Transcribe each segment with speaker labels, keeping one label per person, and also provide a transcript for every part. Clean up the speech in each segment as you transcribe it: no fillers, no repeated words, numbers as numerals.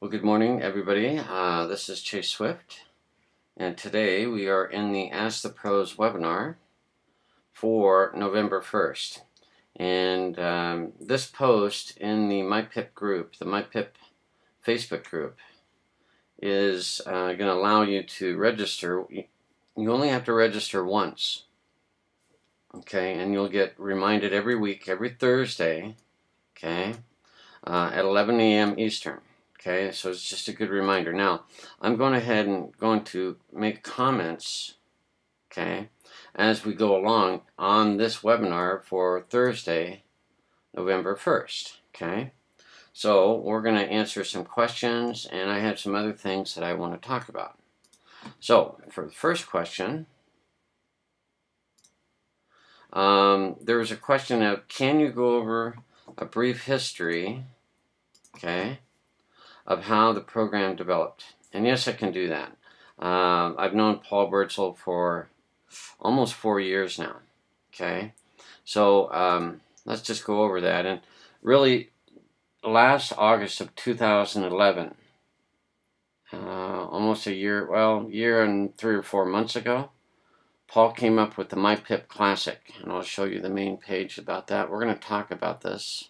Speaker 1: Well, good morning, everybody. This is Chase Swift, and today we are in the Ask the Pros webinar for November 1st. And this post in the MyPiP group, the MyPiP Facebook group, is going to allow you to register. You only have to register once, okay? And you'll get reminded every week, every Thursday, okay, at 11 a.m. Eastern. Okay, so it's just a good reminder. Now, I'm going ahead and going to make comments, okay, as we go along on this webinar for Thursday, November 1st, okay? So we're going to answer some questions, and I have some other things that I want to talk about. So, for the first question, there was a question of, can you go over a brief history, okay, of how the program developed? And yes, I can do that. I've known Paul Birdsall for almost 4 years now, okay? So let's just go over that. And really, last August of 2011, almost a year, well, year and 3 or 4 months ago, Paul came up with the MyPiP Classic, and I'll show you the main page about that. We're going to talk about this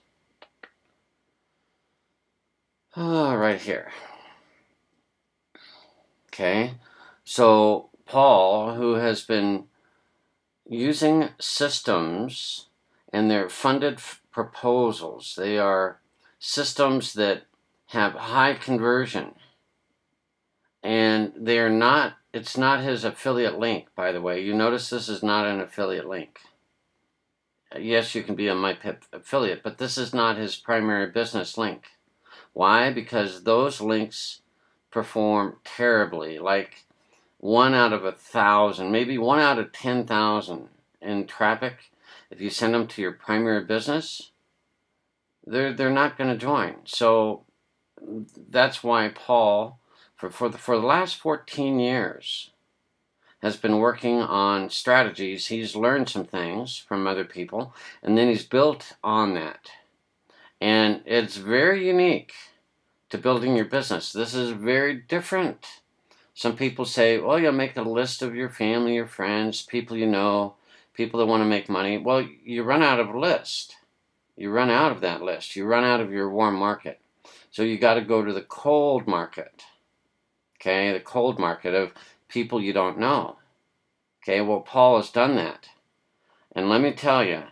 Speaker 1: right here. Okay, so Paul, who has been using systems, and they're funded proposals, they are systems that have high conversion, and they're not, it's not his affiliate link, by the way. You notice this is not an affiliate link. Yes, you can be a MyPiP affiliate, but this is not his primary business link. Why? Because those links perform terribly, like 1 out of 1,000, maybe 1 out of 10,000 in traffic. If you send them to your primary business, they're not going to join. So that's why Paul, for the last 14 years, has been working on strategies. He's learned some things from other people, and then he's built on that. And it's very unique to building your business. This is very different. Some people say, well, you'll make a list of your family, your friends, people you know, people that want to make money. Well, you run out of a list. You run out of that list. You run out of your warm market. So you got to go to the cold market. Okay, the cold market of people you don't know. Okay, well, Paul has done that. And let me tell you,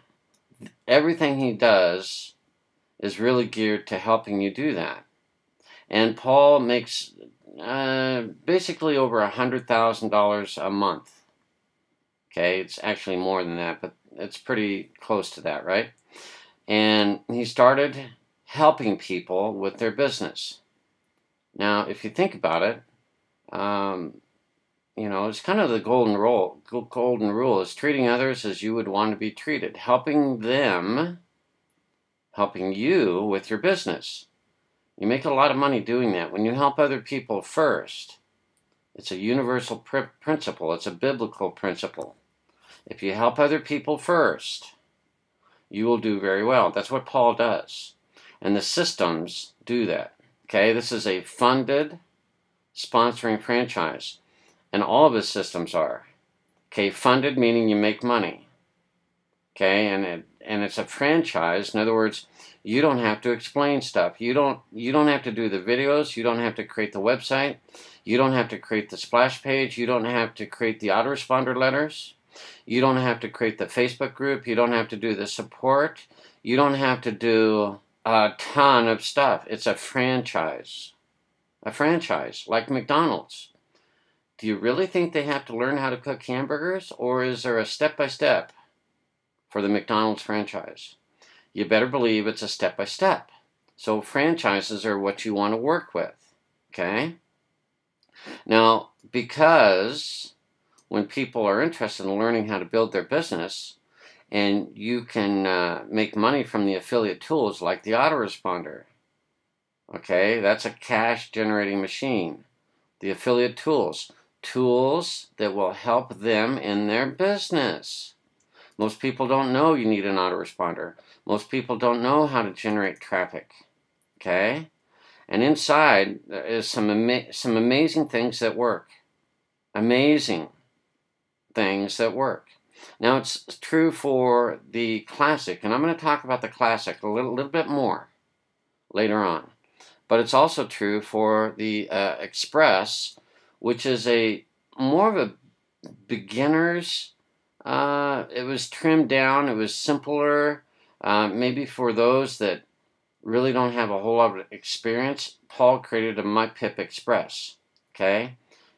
Speaker 1: everything he does is really geared to helping you do that. And Paul makes basically over $100,000 a month. Okay, it's actually more than that, but it's pretty close to that, right? And he started helping people with their business. Now, if you think about it, you know, it's kind of the golden rule. Golden rule is treating others as you would want to be treated, helping them, helping you with your business. You make a lot of money doing that. When you help other people first, it's a universal principle. It's a biblical principle. If you help other people first, you will do very well. That's what Paul does. And the systems do that. Okay, this is a funded sponsoring franchise. And all of his systems are. Okay, funded meaning you make money. Okay, and it's a franchise. In other words, you don't have to explain stuff. You don't have to do the videos. You don't have to create the website. You don't have to create the splash page. You don't have to create the autoresponder letters. You don't have to create the Facebook group. You don't have to do the support. You don't have to do a ton of stuff. It's a franchise. A franchise, like McDonald's. Do you really think they have to learn how to cook hamburgers, or is there a step-by-step for the McDonald's franchise? You better believe it's a step-by-step. So franchises are what you want to work with, okay? Now, because when people are interested in learning how to build their business, and you can make money from the affiliate tools like the autoresponder, okay? That's a cash-generating machine. The affiliate tools that will help them in their business. Most people don't know you need an autoresponder. Most people don't know how to generate traffic, okay? And inside is some amazing things that work. Amazing things that work. Now, it's true for the classic, and I'm going to talk about the classic a little bit more later on. But it's also true for the express, which is more of a beginner's. It was trimmed down. It was simpler. Maybe for those that really don't have a whole lot of experience, Paul created a MyPiP Express. Okay,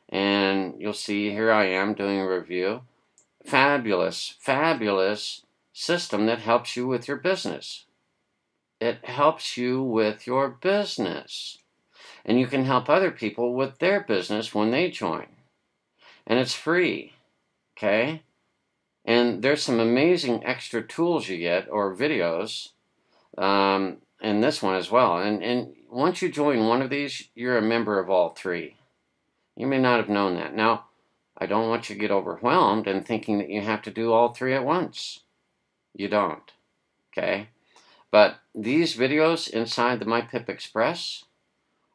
Speaker 1: and you'll see here I am doing a review. Fabulous, fabulous system that helps you with your business. It helps you with your business. And you can help other people with their business when they join. And it's free. Okay? And there's some amazing extra tools you get, or videos, in this one as well. And once you join one of these, you're a member of all three. You may not have known that. Now, I don't want you to get overwhelmed and thinking that you have to do all three at once. You don't. Okay? But these videos inside the MyPiP Express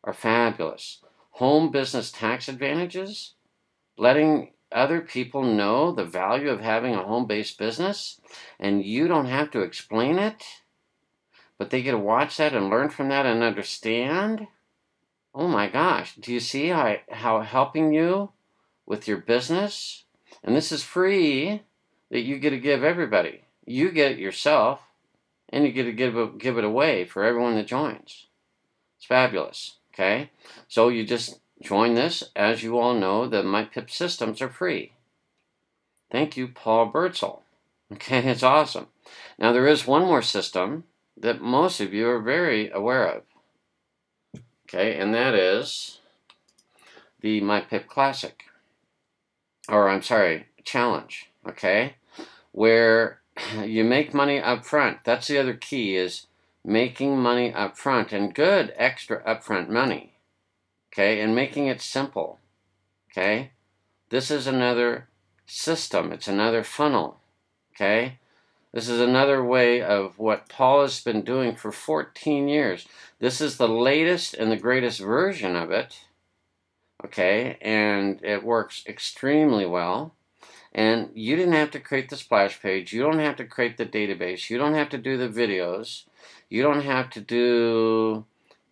Speaker 1: are fabulous. Home business tax advantages, letting other people know the value of having a home-based business, and you don't have to explain it, but they get to watch that and learn from that and understand. Oh my gosh, do you see how helping you with your business? And this is free that you get to give everybody. You get it yourself, and you get to give it away for everyone that joins. It's fabulous, okay? So you just join this. As you all know, the MyPiP systems are free. Thank you, Paul Birdsall. Okay, it's awesome. Now, there is one more system that most of you are very aware of. Okay, and that is the MyPiP Classic. Or, I'm sorry, Challenge. Okay? Where you make money up front. That's the other key, is making money up front, and good extra upfront money. Okay, and making it simple. Okay, this is another system. It's another funnel. Okay, this is another way of what Paul has been doing for 14 years. This is the latest and the greatest version of it. Okay, and it works extremely well. And you didn't have to create the splash page. You don't have to create the database. You don't have to do the videos. You don't have to do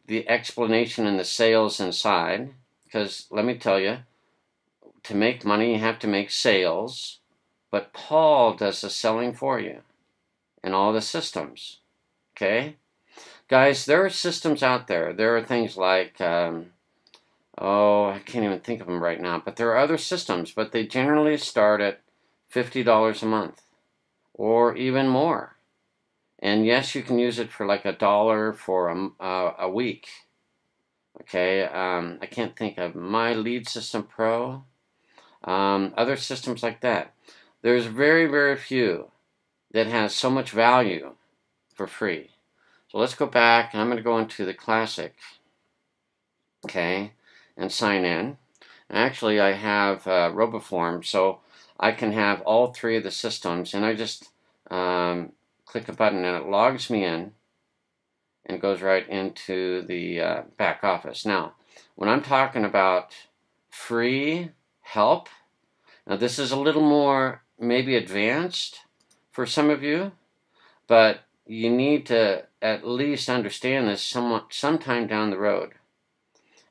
Speaker 1: the explanation and the sales inside. Because let me tell you, to make money, you have to make sales. But Paul does the selling for you and all the systems. Okay? Guys, there are systems out there. There are things like, I can't even think of them right now. But there are other systems, but they generally start at $50 a month or even more. And yes, you can use it for like $1 for a week. Okay, I can't think of My Lead System Pro. Other systems like that. There's very, very few that has so much value for free. So let's go back, and I'm going to go into the Classic. Okay, and sign in. Actually, I have RoboForm, so I can have all three of the systems, and I just click a button and it logs me in and goes right into the back office. Now, when I'm talking about free help, now this is a little more maybe advanced for some of you, but you need to at least understand this sometime down the road.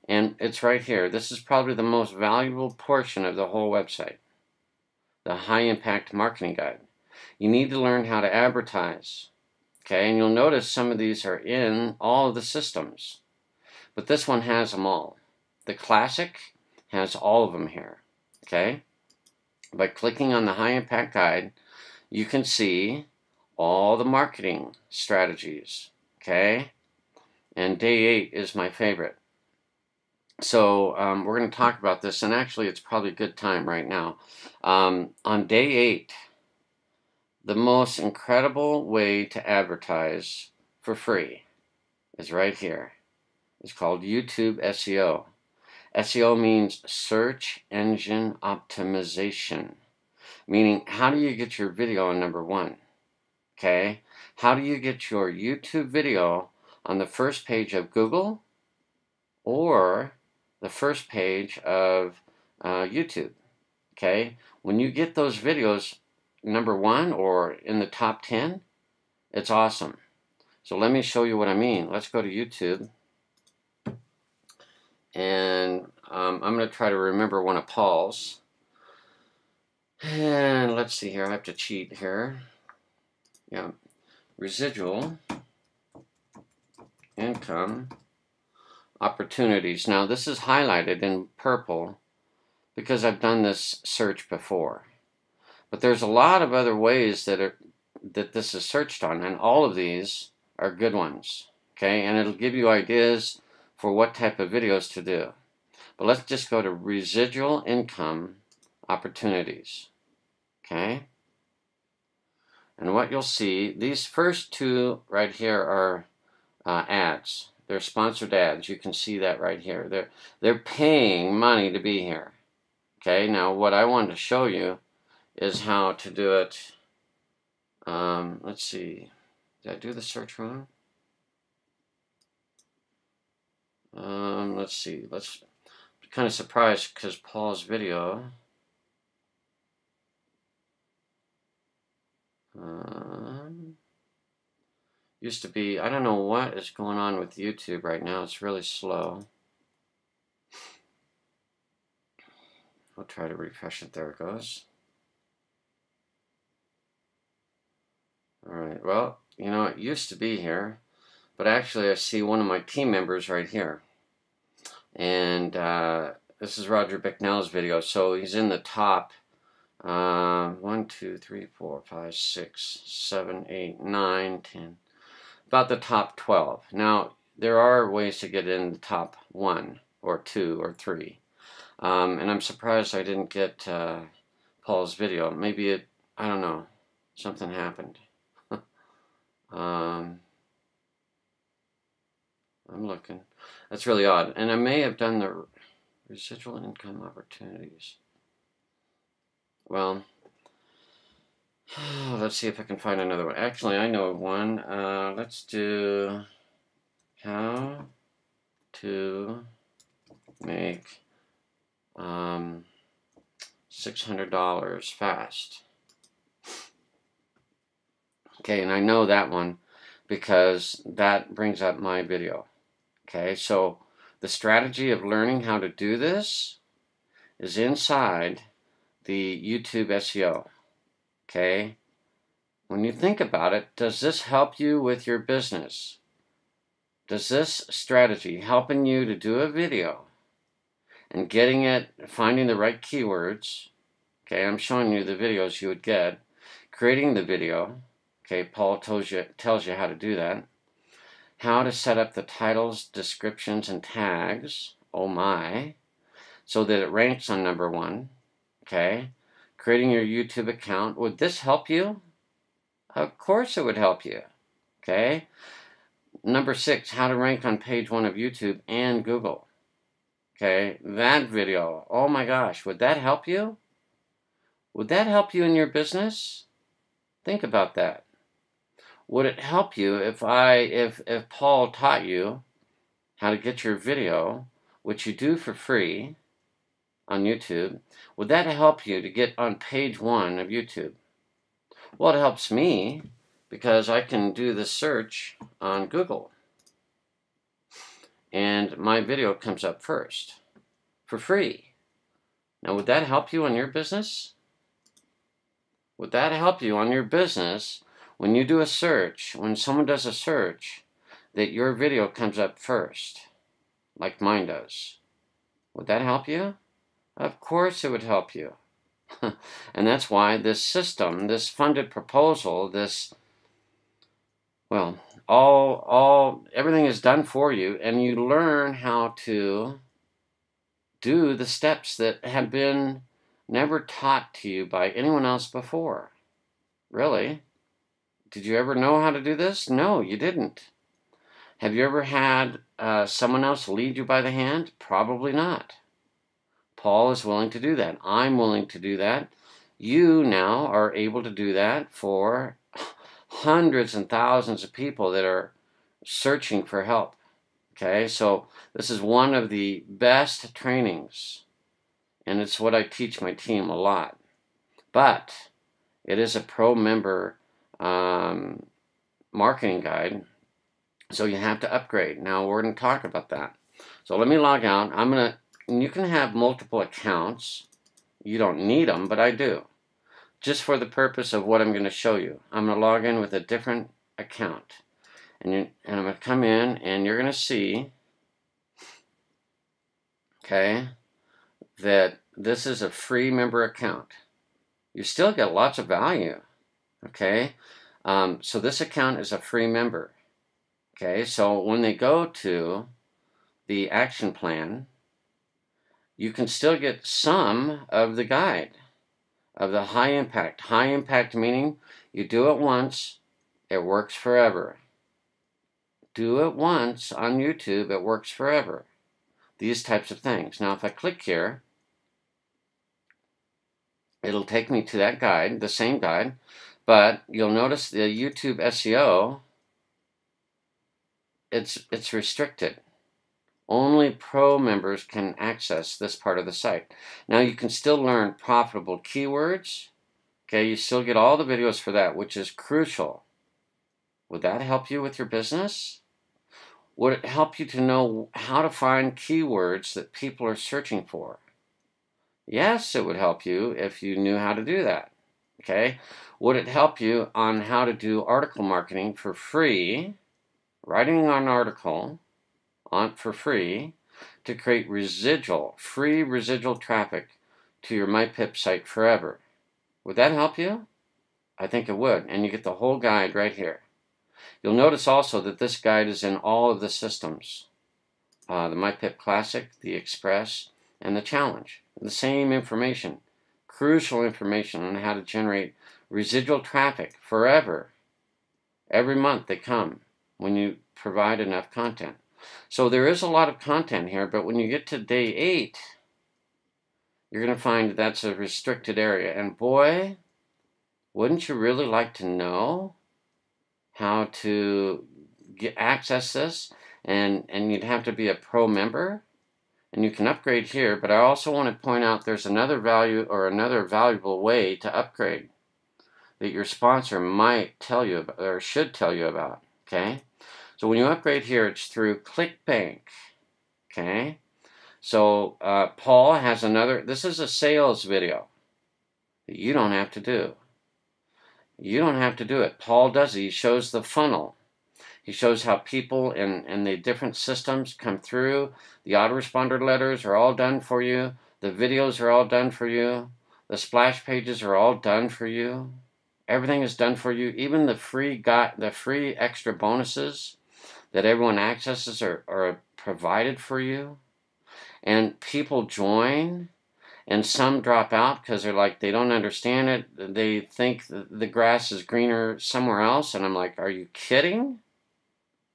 Speaker 1: And it's right here. This is probably the most valuable portion of the whole website. The High Impact Marketing Guide. You need to learn how to advertise. Okay, and you'll notice some of these are in all of the systems. But this one has them all. The Classic has all of them here. Okay? By clicking on the High Impact Guide, you can see all the marketing strategies. Okay? And day 8 is my favorite. So we're going to talk about this, and actually it's probably a good time right now. On day 8, the most incredible way to advertise for free is right here. It's called YouTube SEO. SEO means search engine optimization, meaning how do you get your video on #1? Okay? How do you get your YouTube video on the first page of Google or the first page of YouTube. Okay, when you get those videos number 1 or in the top 10, it's awesome. So let me show you what I mean. Let's go to YouTube, and I'm going to try to remember one of Paul's. And let's see here. I have to cheat here. Yeah, residual income opportunities. Now this is highlighted in purple because I've done this search before. But there's a lot of other ways that this is searched on, and all of these are good ones. Okay, and it'll give you ideas for what type of videos to do. But let's just go to residual income opportunities. Okay, and what you'll see, these first 2 right here are ads. They're sponsored ads. You can see that right here. They're paying money to be here. Okay, now what I wanted to show you is how to do it. Let's see. Did I do the search wrong? Let's see. Let's be kind of surprised because Paul's video. Used to be, I don't know what is going on with YouTube right now. It's really slow. I'll try to refresh it. There it goes. Alright, well, you know, it used to be here, but actually I see one of my team members right here. And this is Roger Bicknell's video, so he's in the top 1, 2, 3, 4, 5, 6, 7, 8, 9, 10, about the top 12. Now, there are ways to get in the top 1 or 2 or 3. And I'm surprised I didn't get Paul's video. Maybe I don't know, something happened. I'm looking. That's really odd. And I may have done the residual income opportunities. Well, let's see if I can find another one. Actually, I know one. Let's do how to make $600 fast. Okay, and I know that one because that brings up my video. Okay, so the strategy of learning how to do this is inside the YouTube SEO. Okay, when you think about it, does this help you with your business? Does this strategy helping you to do a video and getting it, finding the right keywords? Okay, I'm showing you the videos you would get, creating the video. Okay, Paul tells you how to do that. How to set up the titles, descriptions, and tags. Oh my. So that it ranks on number 1. Okay. Creating your YouTube account. Would this help you? Of course it would help you. Okay. Number 6, how to rank on page 1 of YouTube and Google. Okay. That video. Oh my gosh. Would that help you? Would that help you in your business? Think about that. Would it help you if Paul taught you how to get your video, which you do for free on YouTube, would that help you to get on page 1 of YouTube? Well, it helps me because I can do the search on Google and my video comes up first for free. Now, would that help you on your business? Would that help you on your business when you do a search, when someone does a search, that your video comes up first, like mine does? Would that help you? Of course it would help you. And that's why this system, this funded proposal, this, well, everything is done for you, and you learn how to do the steps that have been never taught to you by anyone else before. Really? Did you ever know how to do this? No, you didn't. Have you ever had someone else lead you by the hand? Probably not. Paul is willing to do that. I'm willing to do that. You now are able to do that for hundreds and thousands of people that are searching for help. Okay, so this is one of the best trainings, and it's what I teach my team a lot. But it is a pro member marketing guide, so you have to upgrade. Now we're going to talk about that. So let me log out. You can have multiple accounts. You don't need them, but I do. Just for the purpose of what I'm going to show you. I'm going to log in with a different account. And I'm going to come in, and you're going to see, okay, that this is a free member account. You still get lots of value, okay? So this account is a free member, okay? So when they go to the action plan, you can still get some of the guide of the high impact. High impact meaning you do it once, it works forever. Do it once on YouTube, it works forever. These types of things. Now if I click here, it'll take me to that guide, the same guide, but you'll notice the YouTube SEO, it's restricted. Only pro members can access this part of the site. Now you can still learn profitable keywords. Okay, you still get all the videos for that, which is crucial. Would that help you with your business? Would it help you to know how to find keywords that people are searching for? Yes, it would help you if you knew how to do that. Okay? Would it help you on how to do article marketing for free, writing an article for free to create free residual traffic to your MyPiP site forever? Would that help you? I think it would, and you get the whole guide right here. You'll notice also that this guide is in all of the systems. The MyPiP Classic, the Express, and the Challenge. The same information, crucial information on how to generate residual traffic forever. Every month they come when you provide enough content. So there is a lot of content here, but when you get to day 8, you're going to find that's a restricted area. And boy, wouldn't you really like to know how to access this? And you'd have to be a pro member. And you can upgrade here, but I also want to point out there's another valuable way to upgrade that your sponsor might tell you about, or should tell you about, okay? So when you upgrade here, it's through ClickBank, okay? So Paul has this is a sales video that you don't have to do. You don't have to do it. Paul does it. He shows the funnel. He shows how people in the different systems come through. The autoresponder letters are all done for you. The videos are all done for you. The splash pages are all done for you. Everything is done for you. Even the free extra bonuses that everyone accesses are provided for you. And people join, and some drop out because they don't understand it. They think the grass is greener somewhere else. And I'm like, are you kidding?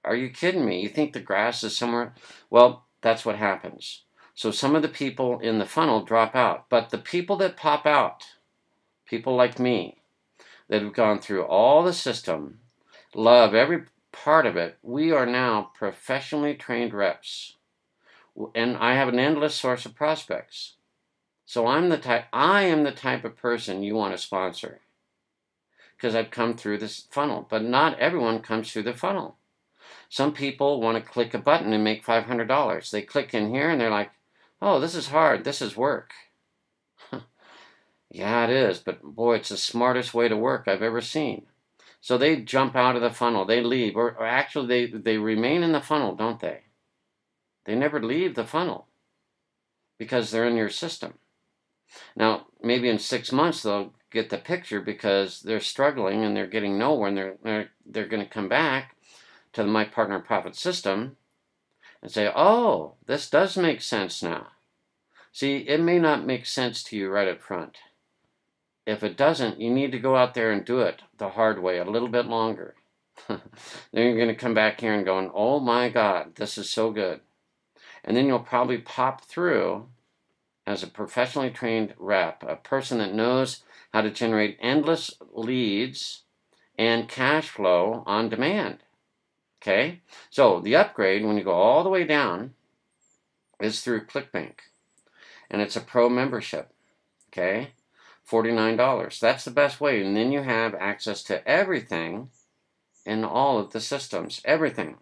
Speaker 1: Are you kidding me? You think the grass is somewhere? Well, that's what happens. So some of the people in the funnel drop out. But the people that pop out, people like me, that have gone through all the system, love every part of it, we are now professionally trained reps. And I have an endless source of prospects. So I am the type of person you want to sponsor. Because I've come through this funnel. But not everyone comes through the funnel. Some people want to click a button and make $500. They click in here and they're like, oh, this is hard. This is work. Yeah, it is. But boy, it's the smartest way to work I've ever seen. So they jump out of the funnel. They leave. Or actually, they remain in the funnel, don't they? They never leave the funnel because they're in your system. Now, maybe in 6 months, they'll get the picture because they're struggling and they're getting nowhere, and they're going to come back to the My Partner Profit system and say, oh, this does make sense now. See, it may not make sense to you right up front. If it doesn't, you need to go out there and do it the hard way a little bit longer. Then you're going to come back here and go, oh my God, this is so good. And then you'll probably pop through as a professionally trained rep, a person that knows how to generate endless leads and cash flow on demand. Okay? So the upgrade, when you go all the way down, is through ClickBank. And it's a pro membership. Okay? $49. That's the best way. And then you have access to everything in all of the systems. Everything.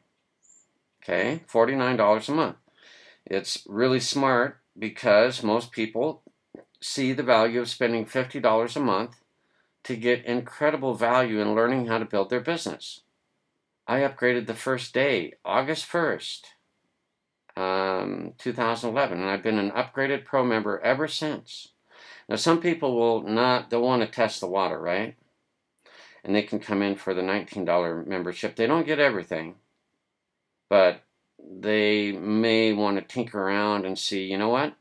Speaker 1: Okay? $49 a month. It's really smart because most people see the value of spending $50 a month to get incredible value in learning how to build their business. I upgraded the first day, August 1st, 2011, and I've been an upgraded pro member ever since. Now, some people they'll want to test the water, right? And they can come in for the $19 membership. They don't get everything, but they may want to tinker around and see, you know what?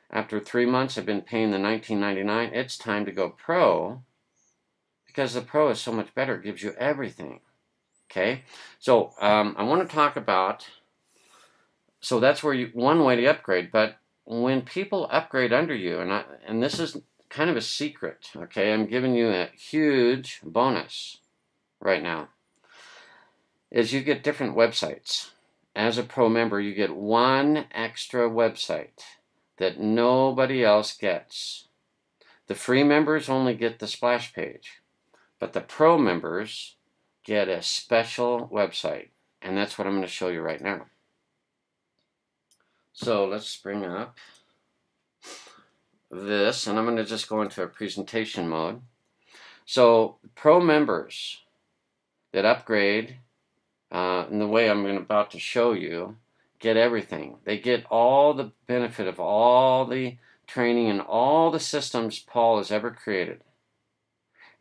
Speaker 1: After 3 months, I've been paying the $19.99. It's time to go pro, because the pro is so much better. It gives you everything. Okay? So I want to talk about, so that's where one way to upgrade. But when people upgrade under you, and this is kind of a secret, okay? I'm giving you a huge bonus right now, is you get different websites. As a pro member, you get one extra website that nobody else gets. The free members only get the splash page, but the pro members get a special website, and that's what I'm going to show you right now. So let's bring up this, and I'm going to just go into a presentation mode. So pro members that upgrade in the way I'm about to show you get everything. They get all the benefit of all the training and all the systems Paul has ever created.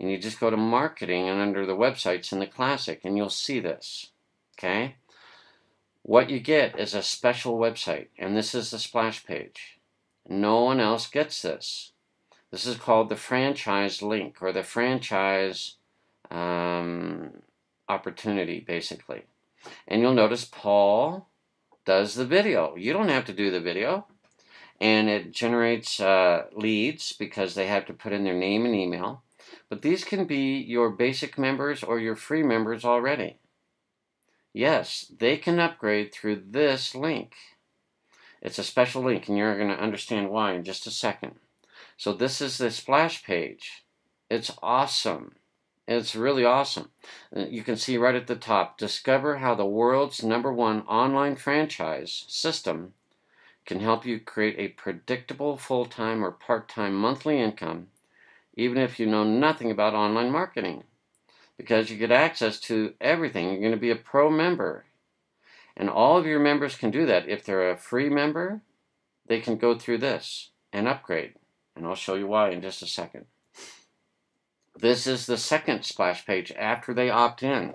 Speaker 1: And you just go to marketing and under the websites in the classic, and you'll see this. Okay? What you get is a special website, and this is the splash page. No one else gets this. This is called the franchise link, or the franchise opportunity, basically. And you'll notice Paul does the video. You don't have to do the video. And it generates leads because they have to put in their name and email. But these can be your basic members or your free members already. Yes, they can upgrade through this link. It's a special link, and you're going to understand why in just a second. So this is the splash page. It's awesome. It's really awesome. You can see right at the top, discover how the world's #1 online franchise system can help you create a predictable full-time or part-time monthly income, even if you know nothing about online marketing, because you get access to everything. You're going to be a pro member, and all of your members can do that. If they're a free member, they can go through this and upgrade, and I'll show you why in just a second. This is the second splash page after they opt in.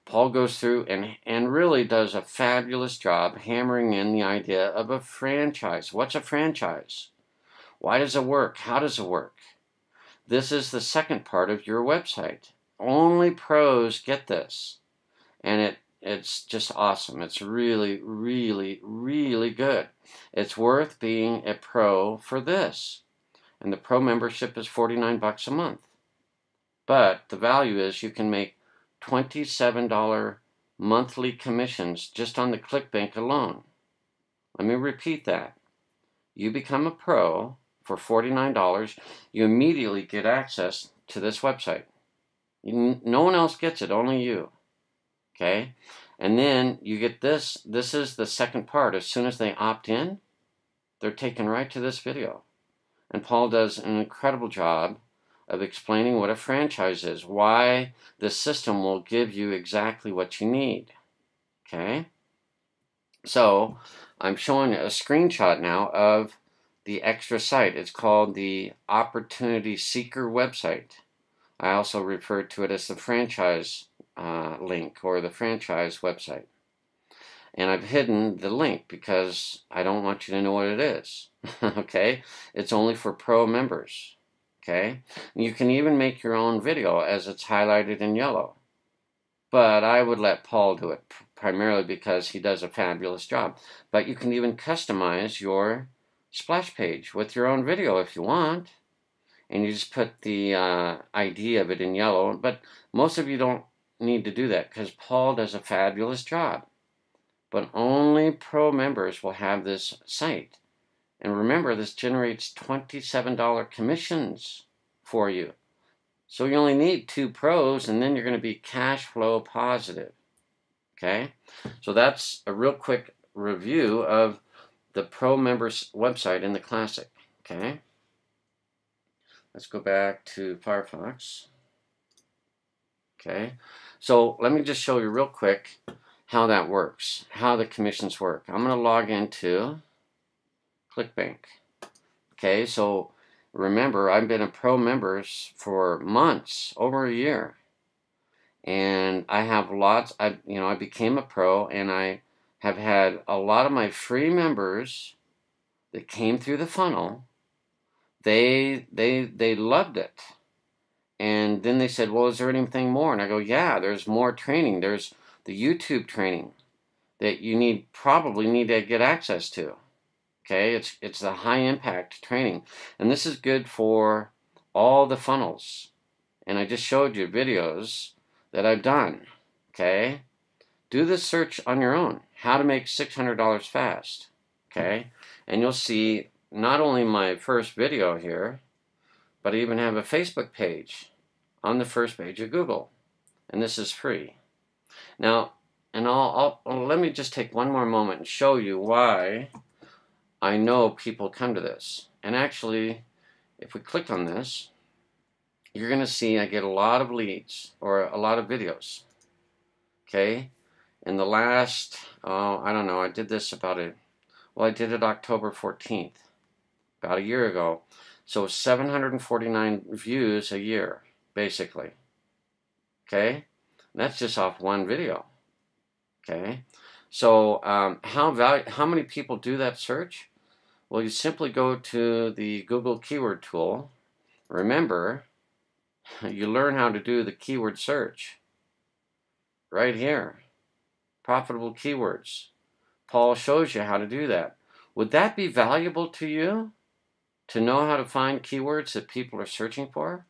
Speaker 1: Paul goes through and really does a fabulous job hammering in the idea of a franchise. What's a franchise? Why does it work? How does it work? This is the second part of your website. Only pros get this. And it's just awesome. It's really, really, really good. It's worth being a pro for this. And the pro membership is $49 a month. But the value is you can make $27 monthly commissions just on the ClickBank alone. Let me repeat that. You become a pro for $49. You immediately get access to this website. No one else gets it, only you. Okay? And then you get this. This is the second part. As soon as they opt in, they're taken right to this video. And Paul does an incredible job of explaining what a franchise is, why the system will give you exactly what you need. Okay? So, I'm showing a screenshot now of the extra site. It's called the Opportunity Seeker website. I also refer to it as the franchise link, or the franchise website. And I've hidden the link because I don't want you to know what it is. Okay? It's only for pro members. Okay? You can even make your own video as it's highlighted in yellow. But I would let Paul do it primarily because he does a fabulous job. But you can even customize your splash page with your own video if you want. And you just put the ID of it in yellow. But most of you don't need to do that because Paul does a fabulous job. But only pro members will have this site. And remember, this generates $27 commissions for you. So you only need 2 pros, and then you're going to be cash flow positive. Okay? So that's a real quick review of the pro members website in the Classic. Okay? Let's go back to Firefox. Okay? So let me just show you real quick how that works, how the commissions work. I'm going to log into ClickBank. Okay, so remember, I've been a pro members for months, over a year, and I have lots. I became a pro, and I have had a lot of my free members that came through the funnel. They loved it, and then they said, "Well, is there anything more?" And I go, "Yeah, there's more training. There's the YouTube training that you probably need to get access to." Okay, it's the high impact training, and this is good for all the funnels. And I just showed you videos that I've done. Okay, do this search on your own. How to make $600 fast. Okay, and you'll see not only my first video here, but I even have a Facebook page on the first page of Google, and this is free. Now, and let me just take one more moment and show you why I know people come to this. And actually, if we click on this, you're going to see I get a lot of leads or a lot of videos. Okay? In the last, I don't know, I did this I did it October 14th, about a year ago. So 749 views a year, basically. Okay? And that's just off one video. Okay? So how many people do that search? Well, you simply go to the Google keyword tool. Remember, you learn how to do the keyword search right here. Profitable keywords. Paul shows you how to do that. Would that be valuable to you to know how to find keywords that people are searching for?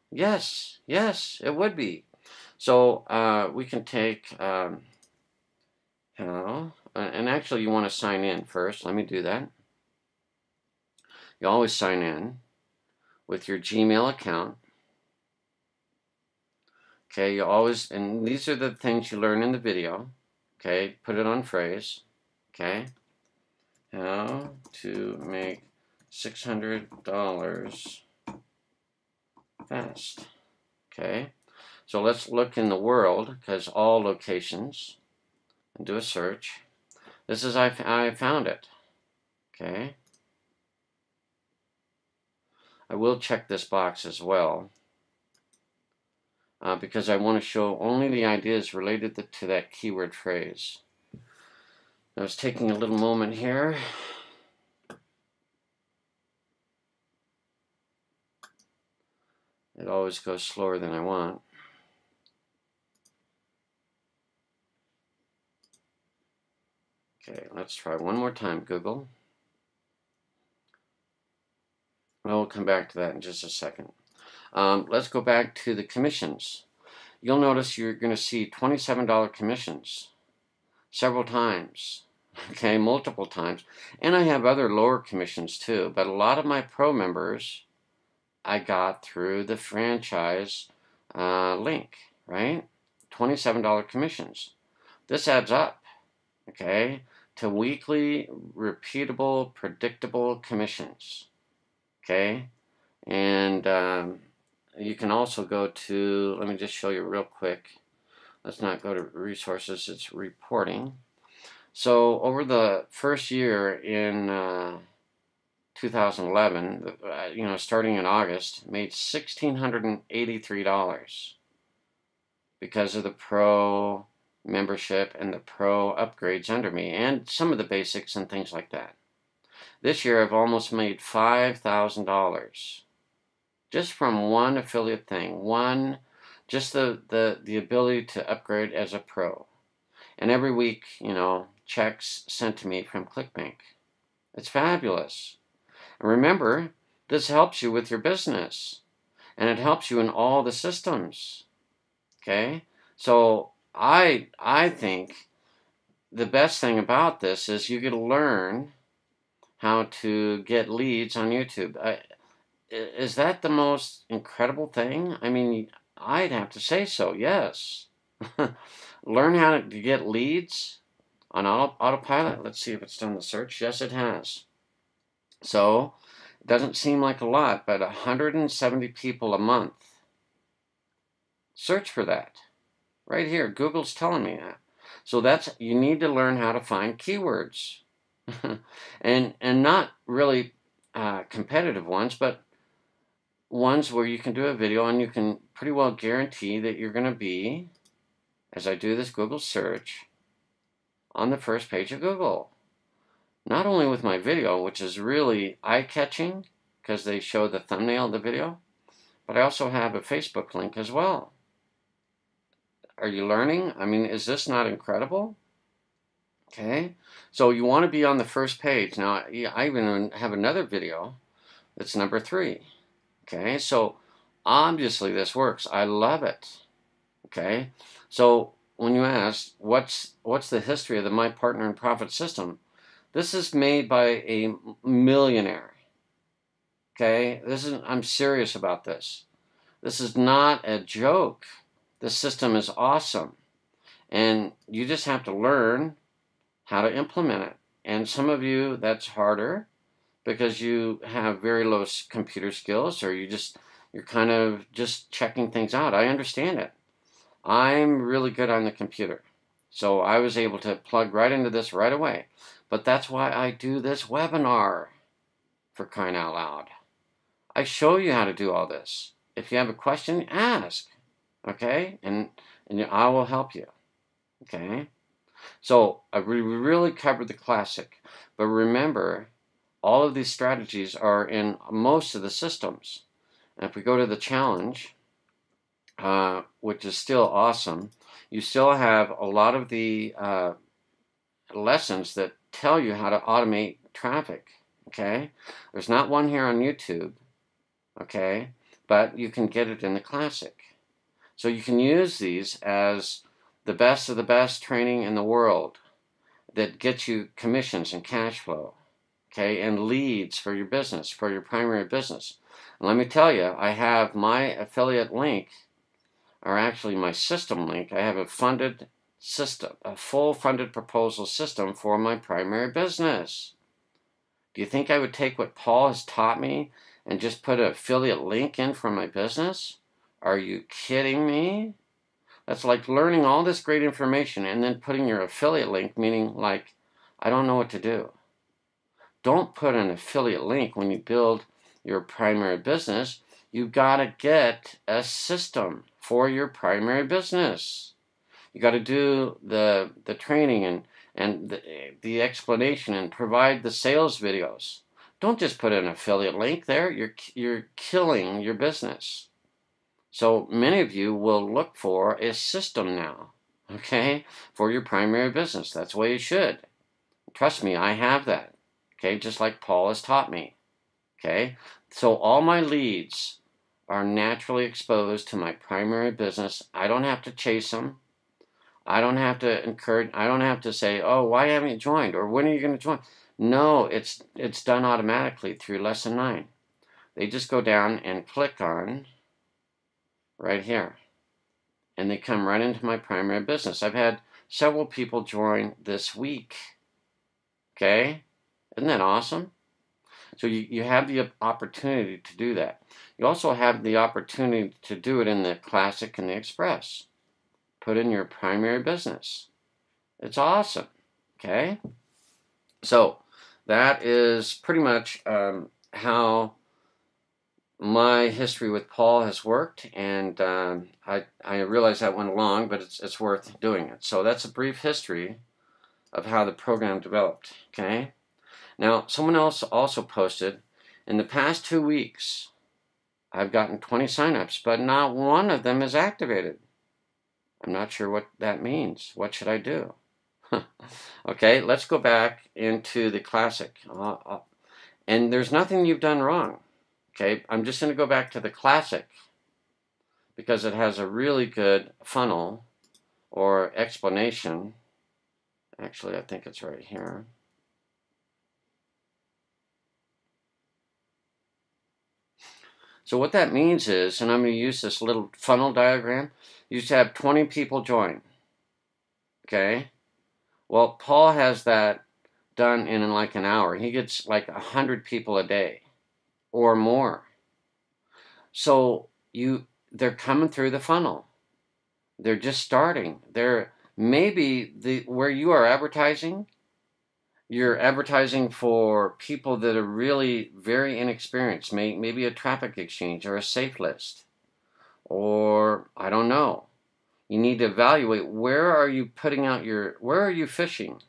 Speaker 1: Yes, it would be. So we can take, and actually you want to sign in first. Let me do that. You always sign in with your Gmail account. Okay, and these are the things you learn in the video. Okay, put it on phrase. Okay, how to make $600 fast. Okay, so let's look in the world, because all locations, and do a search. This is, I found it. Okay, I will check this box as well. Because I want to show only the ideas related to that keyword phrase. I was taking a little moment here. It always goes slower than I want. Okay, let's try one more time, Google. We'll come back to that in just a second. Let's go back to the commissions. You'll notice you're going to see $27 commissions several times, okay, multiple times. And I have other lower commissions too, but a lot of my pro members I got through the franchise link, right? $27 commissions. This adds up, okay, to weekly, repeatable, predictable commissions, okay? And you can also go to, let me just show you real quick. Let's not go to resources, it's reporting. So over the first year in 2011, starting in August, made $1,683 because of the pro membership and the pro upgrades under me and some of the basics and things like that. This year I've almost made $5,000 just from one affiliate thing, just the ability to upgrade as a pro. And every week, checks sent to me from ClickBank. It's fabulous. And remember, this helps you with your business. And it helps you in all the systems. Okay? So I think the best thing about this is you get to learn how to get leads on YouTube. Is that the most incredible thing? I mean, I'd have to say so, yes. Learn how to get leads on autopilot. Let's see if it's done the search. Yes, it has. So, it doesn't seem like a lot, but 170 people a month search for that. Right here, Google's telling me that. So you need to learn how to find keywords. and not really competitive ones, but ones where you can do a video and you can pretty well guarantee that you're going to be, as I do this Google search, on the first page of Google. Not only with my video, which is really eye-catching because they show the thumbnail of the video, but I also have a Facebook link as well. Are you learning? I mean, is this not incredible? Okay, so you want to be on the first page. Now, I even have another video that's number 3. Okay, so obviously this works. I love it. Okay, so when you ask, what's the history of the My Partner in Profit system? This is made by a millionaire. Okay, I'm serious about this. This is not a joke. This system is awesome. And you just have to learn how to implement it. And some of you, that's harder because you have very low computer skills, or you're kind of just checking things out. I understand it. I'm really good on the computer. So I was able to plug right into this right away. But that's why I do this webinar, for crying out loud. I show you how to do all this. If you have a question, ask. Okay? And I will help you. Okay? So we really covered the classic. But remember, all of these strategies are in most of the systems. And if we go to the challenge, which is still awesome, you still have a lot of the lessons that tell you how to automate traffic. Okay? There's not one here on YouTube. Okay? But you can get it in the classic. So you can use these as the best of the best training in the world that gets you commissions and cash flow, okay, and leads for your business, for your primary business. And let me tell you, I have my affiliate link, or actually my system link. I have a funded system, a full funded proposal system for my primary business. Do you think I would take what Paul has taught me and just put an affiliate link in for my business? Are you kidding me? That's like learning all this great information and then putting your affiliate link, meaning like, I don't know what to do. Don't put an affiliate link when you build your primary business. You've got to get a system for your primary business. You got to do the training and the explanation and provide the sales videos. Don't just put an affiliate link there. You're killing your business. So many of you will look for a system now, okay, for your primary business. That's the way you should. Trust me, I have that, okay, just like Paul has taught me, okay. So all my leads are naturally exposed to my primary business. I don't have to chase them. I don't have to encourage. I don't have to say, oh, why haven't you joined? Or when are you going to join? No, it's done automatically through lesson 9. They just go down and click on right here, and they come right into my primary business. I've had several people join this week. Okay? Isn't that awesome? So you have the opportunity to do that. You also have the opportunity to do it in the Classic and the Express. Put in your primary business. It's awesome. Okay? So that is pretty much how my history with Paul has worked, and I realize that went long, but it's worth doing it. So that's a brief history of how the program developed. Okay? Now, someone else also posted, in the past 2 weeks, I've gotten 20 signups, but not one of them is activated. I'm not sure what that means. What should I do? Okay, let's go back into the Classic. And there's nothing you've done wrong. Okay, I'm just going to go back to the Classic because it has a really good funnel or explanation. Actually, I think it's right here. So what that means is, and I'm going to use this little funnel diagram, you used to have 20 people join. Okay? Well, Paul has that done in like an hour. He gets like 100 people a day or more. So they're coming through the funnel. They're just starting. They're maybe where you are advertising, you're advertising for people that are really very inexperienced, maybe a traffic exchange or a safe list, or I don't know. You need to evaluate where are you putting out where are you fishing?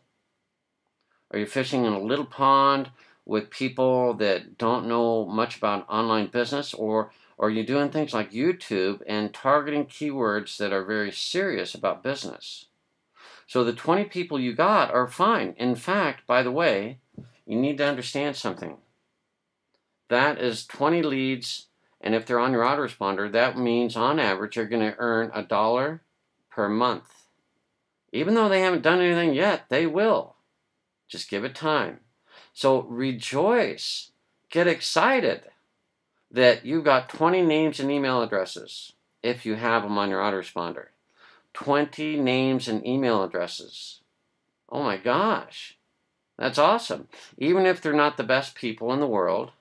Speaker 1: Are you fishing in a little pond with people that don't know much about online business, or are you doing things like YouTube and targeting keywords that are very serious about business? So the 20 people you got are fine. In fact, by the way, you need to understand something. That is 20 leads, and if they're on your autoresponder, that means on average you're going to earn $1 per month. Even though they haven't done anything yet, they will. Just give it time. So rejoice, get excited that you've got 20 names and email addresses if you have them on your autoresponder. 20 names and email addresses. Oh my gosh, that's awesome. Even if they're not the best people in the world,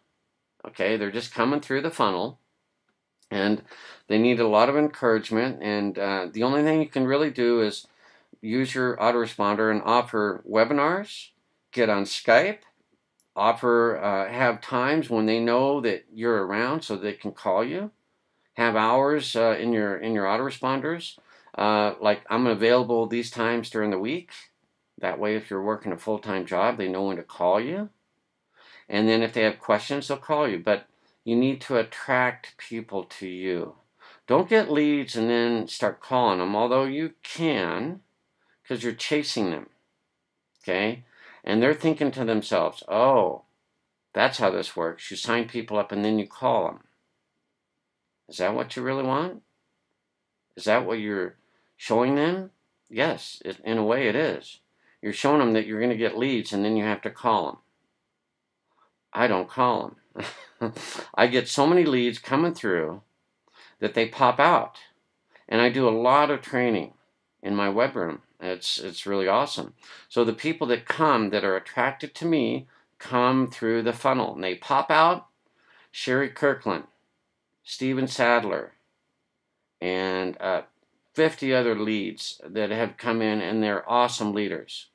Speaker 1: okay, they're just coming through the funnel and they need a lot of encouragement. And the only thing you can really do is use your autoresponder and offer webinars, get on Skype, have times when they know that you're around so they can call you, have hours in your autoresponders, like I'm available these times during the week. That way, if you're working a full-time job, they know when to call you. And then if they have questions, they'll call you. But you need to attract people to you. Don't get leads and then start calling them, although you can, because you're chasing them. Okay? And they're thinking to themselves, oh, that's how this works. You sign people up and then you call them. Is that what you really want? Is that what you're showing them? Yes, in a way it is. You're showing them that you're going to get leads and then you have to call them. I don't call them. I get so many leads coming through that they pop out. And I do a lot of training in my web room. It's really awesome. So the people that come that are attracted to me come through the funnel and they pop out. Sherry Kirkland, Steven Sadler, and 50 other leads that have come in, and they're awesome leaders.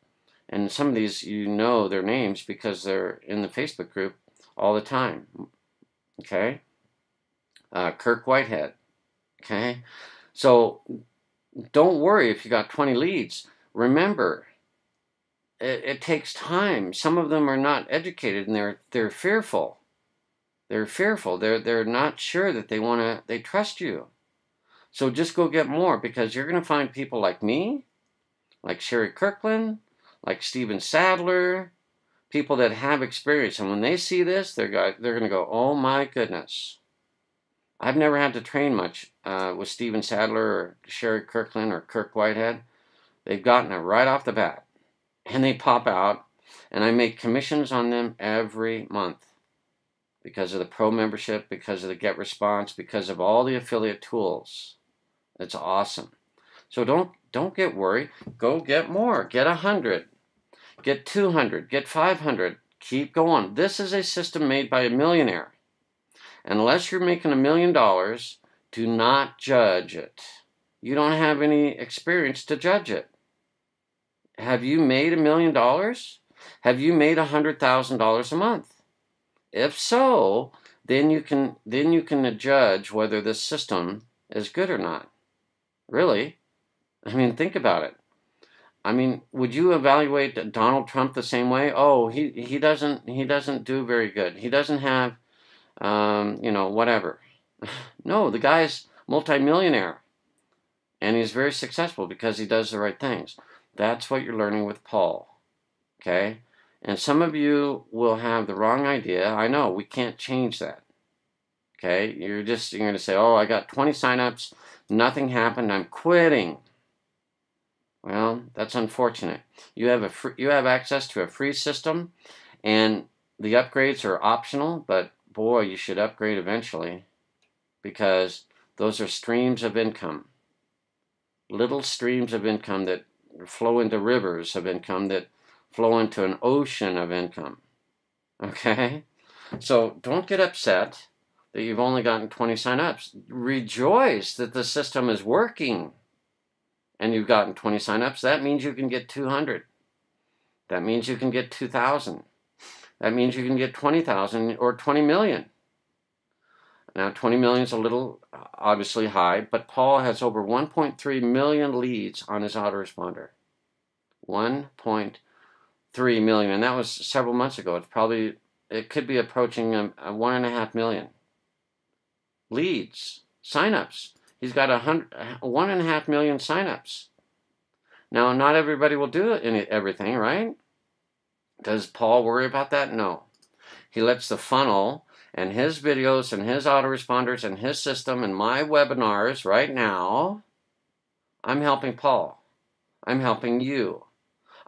Speaker 1: And some of these, you know their names because they're in the Facebook group all the time. Okay? Kirk Whitehead. Okay? So don't worry if you got 20 leads. Remember, it takes time. Some of them are not educated and they're fearful. They're fearful. They're not sure that they trust you. So just go get more, because you're going to find people like me, like Sherry Kirkland, like Steven Sadler, people that have experience. And when they see this, they're going to go, oh my goodness. I've never had to train much with Steven Sadler or Sherry Kirkland or Kirk Whitehead. They've gotten it right off the bat. And they pop out, and I make commissions on them every month because of the pro membership, because of the get response, because of all the affiliate tools. It's awesome. So don't get worried. Go get more. Get 100. Get 200. Get 500. Keep going. This is a system made by a millionaire. Unless you're making $1 million, do not judge it. You don't have any experience to judge it. Have you made $1 million? Have you made $100,000 a month? If so, then you can judge whether this system is good or not. Really? I mean, think about it. I mean, would you evaluate Donald Trump the same way? Oh, he doesn't do very good. He doesn't have whatever. No, the guy's multimillionaire. And he's very successful because he does the right things. That's what you're learning with Paul. Okay? And some of you will have the wrong idea. I know, we can't change that. Okay? You're going to say, oh, I got 20 signups, nothing happened, I'm quitting. Well, that's unfortunate. You have access to a free system, and the upgrades are optional, but boy, you should upgrade eventually, because those are streams of income. Little streams of income that flow into rivers of income that flow into an ocean of income. Okay? So don't get upset that you've only gotten 20 signups. Rejoice that the system is working and you've gotten 20 signups. That means you can get 200. That means you can get 2,000. That means you can get 20,000 or 20 million. Now, 20 million is a little obviously high, but Paul has over 1.3 million leads on his autoresponder. 1.3 million, and that was several months ago. It could be approaching a 1.5 million leads, signups. He's got 1.5 million signups. Now, not everybody will do everything, right? Does Paul worry about that? No. He lets the funnel and his videos and his autoresponders and his system and my webinars right now. I'm helping Paul. I'm helping you.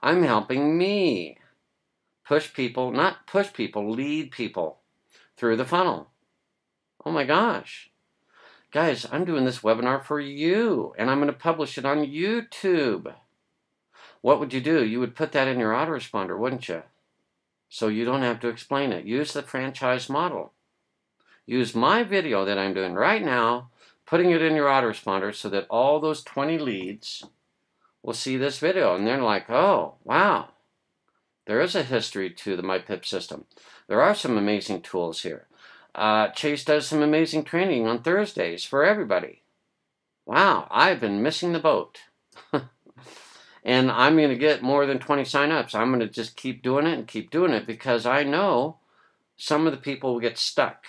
Speaker 1: I'm helping me push people, not push people, lead people through the funnel. Oh my gosh. Guys, I'm doing this webinar for you, and I'm going to publish it on YouTube. What would you do? You would put that in your autoresponder, wouldn't you? So you don't have to explain it. Use the franchise model. Use my video that I'm doing right now, putting it in your autoresponder so that all those 20 leads will see this video. And they're like, oh, wow. There is a history to the MyPiP system. There are some amazing tools here. Chase does some amazing training on Thursdays for everybody. Wow, I've been missing the boat. And I'm going to get more than 20 signups. I'm going to just keep doing it and keep doing it because I know some of the people will get stuck.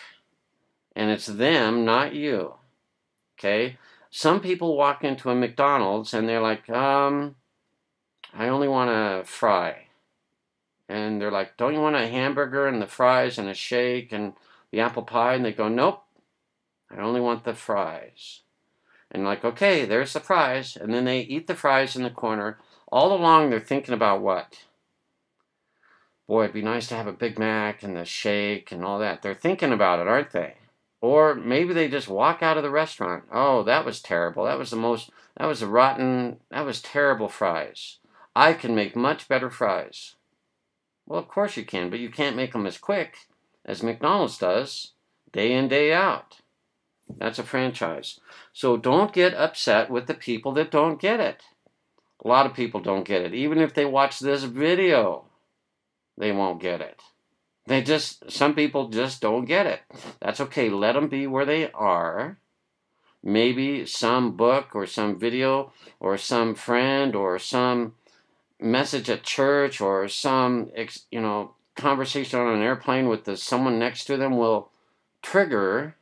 Speaker 1: And it's them, not you. Okay? Some people walk into a McDonald's and they're like, I only want a fry. And they're like, don't you want a hamburger and the fries and a shake and the apple pie? And they go, nope, I only want the fries. And like, okay, there's the fries. And then they eat the fries in the corner. All along, they're thinking about what? Boy, it'd be nice to have a Big Mac and the shake and all that. They're thinking about it, aren't they? Or maybe they just walk out of the restaurant. Oh, that was terrible. That was terrible fries. I can make much better fries. Well, of course you can, but you can't make them as quick as McDonald's does, day in, day out. That's a franchise. So don't get upset with the people that don't get it. A lot of people don't get it. Even if they watch this video, they won't get it. Some people just don't get it. That's okay. Let them be where they are. Maybe some book or some video or some friend or some message at church or some, conversation on an airplane with someone next to them will trigger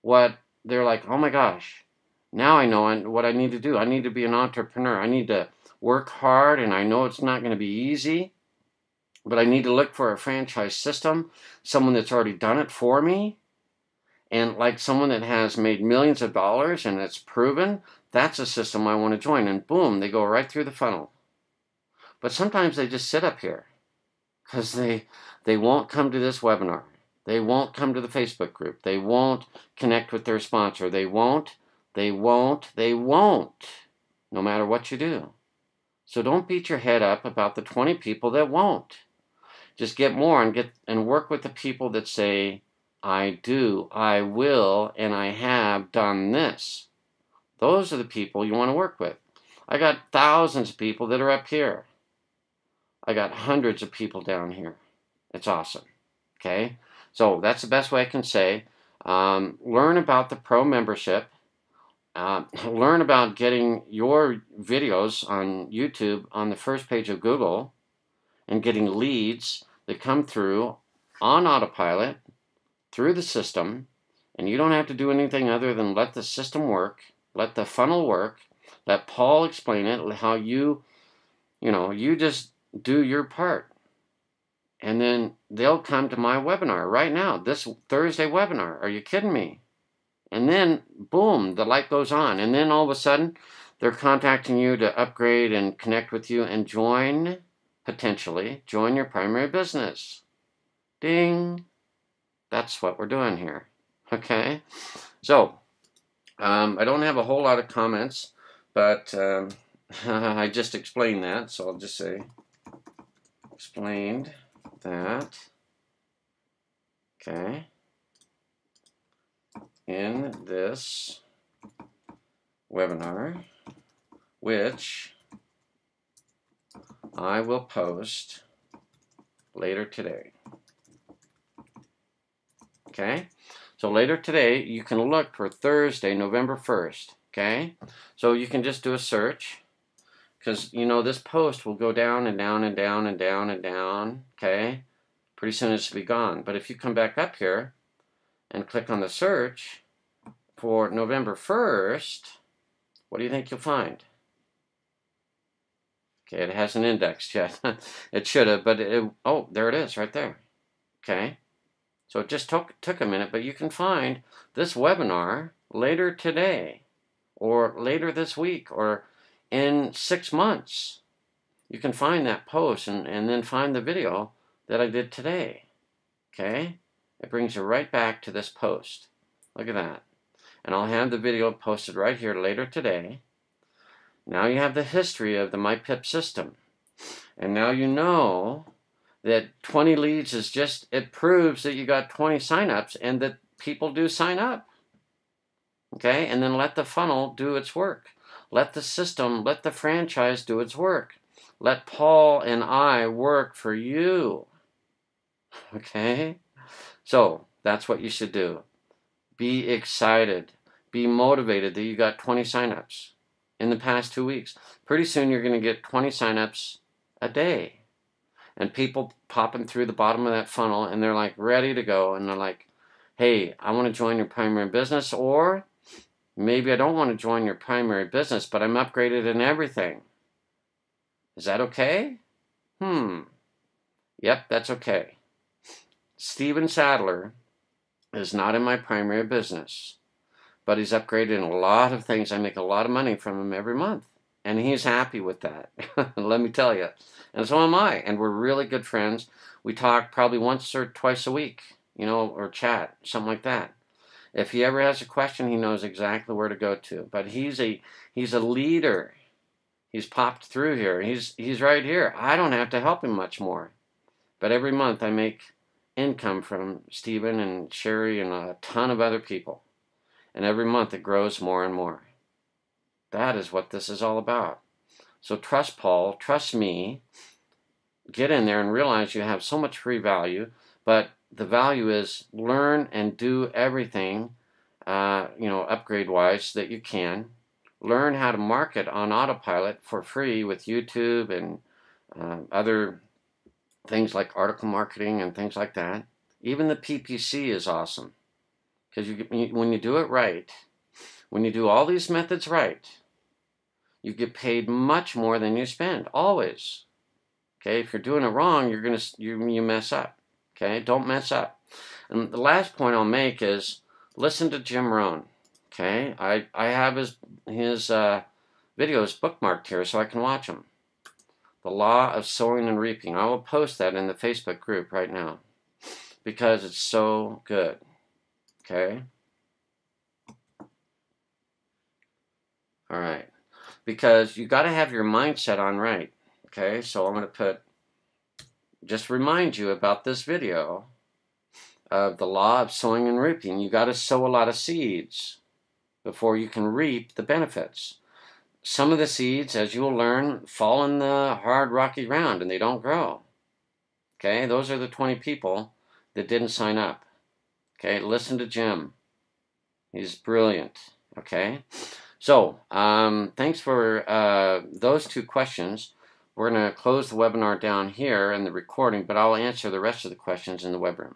Speaker 1: what they're like, oh my gosh, now I know what I need to do. I need to be an entrepreneur. I need to work hard, and I know it's not going to be easy, but I need to look for a franchise system, someone that's already done it for me, and like someone that has made millions of dollars and it's proven, that's a system I want to join. And boom, they go right through the funnel. But sometimes they just sit up here because they won't come to this webinar. They won't come to the Facebook group. They won't connect with their sponsor. They won't, no matter what you do. So don't beat your head up about the 20 people that won't. Just get more and work with the people that say, I do, I will, and I have done this. Those are the people you want to work with. I got thousands of people that are up here. I got hundreds of people down here. It's awesome. Okay? So that's the best way I can say. Learn about the pro membership. Learn about getting your videos on YouTube on the first page of Google and getting leads that come through on autopilot through the system. And you don't have to do anything other than let the system work, let the funnel work, let Paul explain it, how you just do your part. And then they'll come to my webinar right now, this Thursday webinar. Are you kidding me? And then, boom, the light goes on. And then all of a sudden, They're contacting you to upgrade and connect with you and potentially join your primary business. Ding! That's what we're doing here. Okay? So, I don't have a whole lot of comments, but I just explained that, so I'll just say, explained that, okay, in this webinar, which I will post later today. Okay? So later today, you can look for Thursday, November 1st. Okay? So you can just do a search, because, you know, this post will go down and down and down and down and down. Okay? Pretty soon it should be gone. But if you come back up here and click on the search for November 1st, what do you think you'll find? Okay, it hasn't indexed yet. It should have, but oh, there it is right there. Okay? So it just took a minute, but you can find this webinar later today or later this week or in 6 months. You can find that post and then find the video that I did today. Okay? It brings you right back to this post. Look at that. And I'll have the video posted right here later today. Now you have the history of the MyPiP system. And now you know that 20 leads is just, it proves that you got 20 signups and that people do sign up. Okay? And then let the funnel do its work. Let the system, let the franchise do its work. Let Paul and I work for you. Okay? So, that's what you should do. Be excited. Be motivated that you got 20 signups in the past 2 weeks. Pretty soon you're going to get 20 signups a day. And people popping through the bottom of that funnel and they're like ready to go. And they're like, hey, I want to join your primary business, or maybe I don't want to join your primary business, but I'm upgraded in everything. Is that okay? Yep, that's okay. Steven Sadler is not in my primary business, but he's upgraded in a lot of things. I make a lot of money from him every month, and he's happy with that. Let me tell you. And so am I, and we're really good friends. We talk probably once or twice a week, you know, or chat, something like that. If he ever has a question, he knows exactly where to go to. But he's a leader. He's popped through here. He's right here. I don't have to help him much more. But every month I make income from Stephen and Sherry and a ton of other people. And every month it grows more and more. That is what this is all about. So trust Paul, trust me. Get in there and realize you have so much free value, but the value is learn and do everything, you know, upgrade-wise that you can. Learn how to market on autopilot for free with YouTube and other things like article marketing and things like that. Even the PPC is awesome. Because when you do it right, when you do all these methods right, you get paid much more than you spend, always. Okay, if you're doing it wrong, you mess up. Okay, don't mess up. And the last point I'll make is listen to Jim Rohn. Okay, I have his videos bookmarked here so I can watch them. The Law of Sowing and Reaping. I will post that in the Facebook group right now because it's so good. Okay. All right. Because you got to have your mindset on right. Okay, so I'm going to just remind you about this video of the law of sowing and reaping. You got to sow a lot of seeds before you can reap the benefits. Some of the seeds, as you'll learn, fall in the hard, rocky ground and they don't grow. Okay, those are the 20 people that didn't sign up. Okay, listen to Jim. He's brilliant. Okay, so thanks for those 2 questions. We're going to close the webinar down here in the recording, but I'll answer the rest of the questions in the web room.